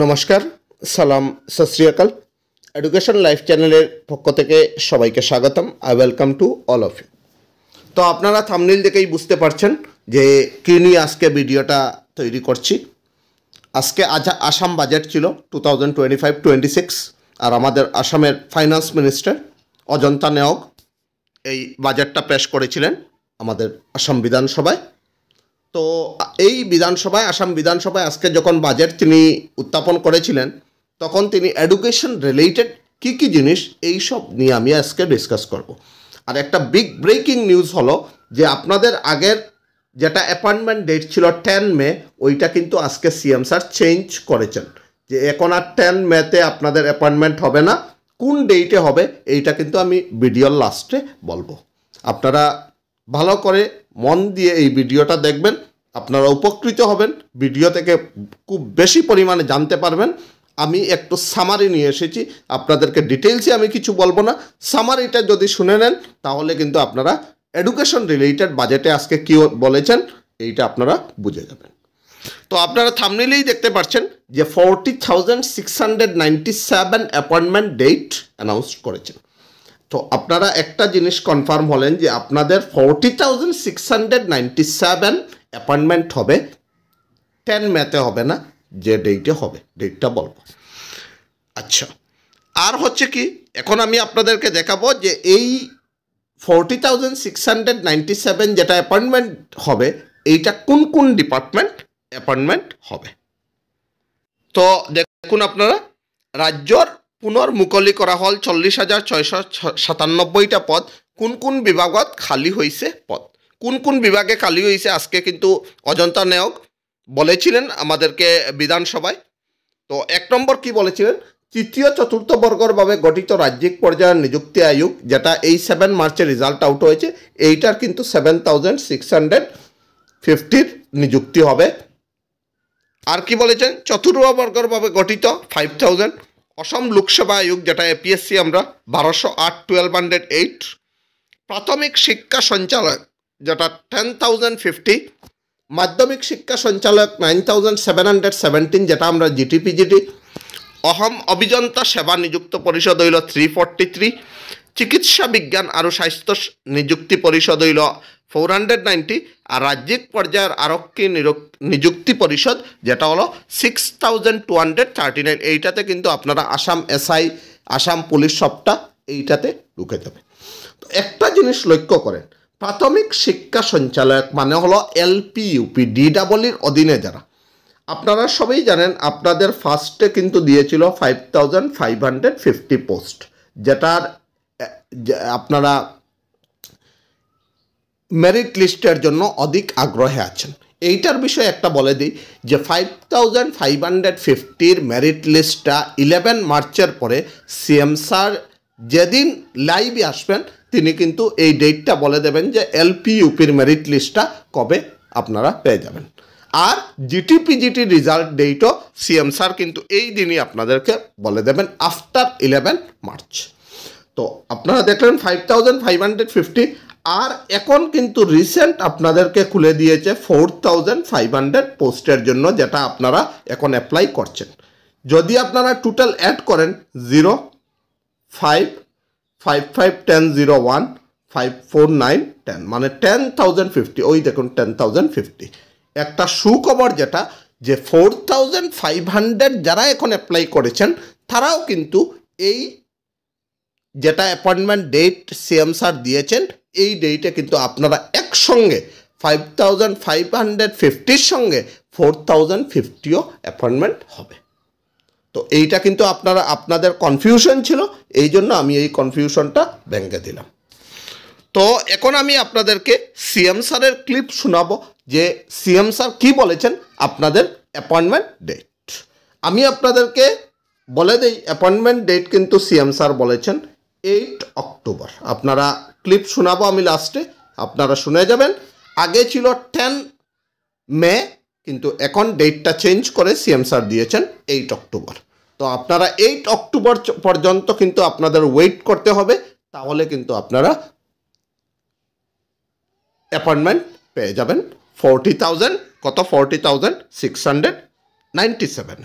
নমস্কার, সালাম, সত শ্রী আকাল। এডুকেশন লাইফ চ্যানেলের পক্ষ থেকে সবাইকে স্বাগতম। I welcome to all of you. তো আপনারা থাম্বনেইল দেখেই বুঝতে পারছেন যে কী নিয়ে আজকে ভিডিওটা তৈরি করছি। আজকে আসাম বাজেট ছিল 2025-26, আর আমাদের আসামের ফাইন্যান্স মিনিস্টার অজন্তা নেওগ এই বাজেটটা পেশ করেছিলেন আমাদের আসাম বিধানসভায়। তো এই আসাম বিধানসভায় আজকে যখন বাজেট তিনি উত্থাপন করেছিলেন, তখন তিনি এডুকেশন রিলেটেড কী কী জিনিস এই সব নিয়ে আমি আজকে ডিসকাস করব। আর একটা বিগ ব্রেকিং নিউজ হলো যে আপনাদের আগের যেটা অ্যাপয়েন্টমেন্ট ডেট ছিল 10 মে, ওইটা কিন্তু আজকে সিএম স্যার চেঞ্জ করেছেন, যে এখন আর 10 মেতে আপনাদের অ্যাপয়েন্টমেন্ট হবে না, কোন ডেটে হবে এইটা কিন্তু আমি ভিডিওর লাস্টে বলবো। আপনারা ভালো করে মন দিয়ে এই ভিডিওটা দেখবেন, আপনারা উপকৃত হবেন, ভিডিও থেকে খুব বেশি পরিমাণে জানতে পারবেন। আমি একটু সামারি নিয়ে এসেছি, আপনাদেরকে ডিটেলসে আমি কিছু বলবো না, সামারিটা যদি শুনে নেন তাহলে কিন্তু আপনারা এডুকেশন রিলেটেড বাজেটে আজকে কী বলেছেন এইটা আপনারা বুঝে যাবেন। তো আপনারা থাম্বনেইলেই দেখতে পাচ্ছেন যে 40,697 অ্যাপয়েন্টমেন্ট ডেট অ্যানাউন্স করেছেন। তো আপনারা একটা জিনিস কনফার্ম হলেন যে আপনাদের 40,697 অ্যাপয়েন্টমেন্ট হবে, 10 মেতে হবে না, যে ডেটে হবে ডেটটা বলবো। আচ্ছা, আর হচ্ছে কি, এখন আমি আপনাদেরকে দেখাবো যে এই 40,697 যেটা অ্যাপয়েন্টমেন্ট হবে, এইটা কোন কোন ডিপার্টমেন্ট অ্যাপয়েন্টমেন্ট হবে। তো দেখুন আপনারা, রাজ্যর পুনর্মুকলি করা হল 40,697টা পদ। কোন কোন বিভাগত খালি হয়েছে পদ, কোন কোন বিভাগে খালি হয়েছে আজকে কিন্তু অজন্তা নেওগ বলেছিলেন আমাদেরকে বিধানসভায়। তো 1 নম্বর কি বলেছিলেন, তৃতীয় চতুর্থ বর্গরভাবে গঠিত রাজ্যিক পর্যায়ের নিযুক্তি আয়োগ, যেটা এই 7 মার্চে রেজাল্ট আউট হয়েছে, এইটার কিন্তু 7,650 নিযুক্তি হবে। আর কি বলেছেন, চতুর্থ বর্গরভাবে গঠিত 5,000। অসম লোকসভা আয়োগ, যেটা এপিএসসি আমরা 1208, 1208। প্রাথমিক শিক্ষা সঞ্চালক, যেটা 10,050। মাধ্যমিক শিক্ষা সঞ্চালক 9,717, যেটা আমরা জিটিপিজিটি। অসম অভিযন্তা সেবা নিযুক্ত পরিষদ হইল 343। চিকিৎসা বিজ্ঞান আর স্বাস্থ্য নিযুক্তি পরিষদ হইল 490। আর রাজ্যিক পর্যায়ের আরক্ষী নিযুক্তি পরিষদ, যেটা হলো 6,239। এইটাতে কিন্তু আপনারা আসাম এসআই, আসাম পুলিশ সবটা এইটাতে ঢুকে যাবে। তো একটা জিনিস লক্ষ্য করেন, প্রাথমিক শিক্ষা সঞ্চালক মানে হলো এলপি ইউপি ডিডাবলির অধীনে যারা, আপনারা সবাই জানেন আপনাদের ফার্স্টে কিন্তু দিয়েছিল 5,550 পোস্ট, যেটার আপনারা মেরিট লিস্টের জন্য অধিক আগ্রহে আছেন। এইটার বিষয়ে একটা বলে দিই যে 5,550-র মেরিট লিস্টটা 11 মার্চের পরে সিএম স্যার যেদিন লাইভে আসবেন তিনি কিন্তু এই ডেটটা বলে দেবেন যে এলপি ইউপির মেরিট লিস্টটা কবে আপনারা পেয়ে যাবেন। আর জিটিপিজিটি রেজাল্ট ডেটও সিএম স্যার কিন্তু এই দিনই আপনাদেরকে বলে দেবেন, আফটার 11 মার্চ। তো আপনারা দেখলেন 5,550। আর এখন কিন্তু রিসেন্ট আপনাদেরকে খুলে দিয়েছে 4,500 পোস্টের জন্য, যেটা আপনারা এখন অ্যাপ্লাই করছেন। যদি আপনারা টোটাল অ্যাড করেন 0, 5, 5, 5, 10, 0, 1, 5, 4, 9, 10, মানে 10,050। ওই দেখুন 10,050। একটা সুখবর যেটা, যে 4,500 যারা এখন অ্যাপ্লাই করেছেন তারাও কিন্তু এই যেটা অ্যাপয়েন্টমেন্ট ডেট সিএম স্যার দিয়েছেন, এই ডেটে কিন্তু আপনারা একসঙ্গে 5,550-র সঙ্গে 4,050ও অ্যাপয়েন্টমেন্ট হবে। তো এইটা কিন্তু আপনাদের কনফিউশন ছিল, এই জন্য আমি এই কনফিউশনটা ভেঙে দিলাম। তো এখন আমি আপনাদেরকে সিএম স্যারের ক্লিপ শোনাবো যে সিএম স্যার কী বলেছেন আপনাদের অ্যাপয়েন্টমেন্ট ডেট। আমি আপনাদেরকে বলে দিই, অ্যাপয়েন্টমেন্ট ডেট কিন্তু সিএম স্যার বলেছেন 8 অক্টোবর। আপনারা ক্লিপ শোনাবো আমি লাস্টে, আপনারা শুনে যাবেন। আগে ছিল 10 মে, কিন্তু এখন ডেটটা চেঞ্জ করে সিএম স্যার দিয়েছেন 8 অক্টোবর। তো আপনারা 8 অক্টোবর পর্যন্ত কিন্তু আপনাদের ওয়েট করতে হবে, তাহলে কিন্তু আপনারা অ্যাপয়েন্টমেন্ট পেয়ে যাবেন 40,697।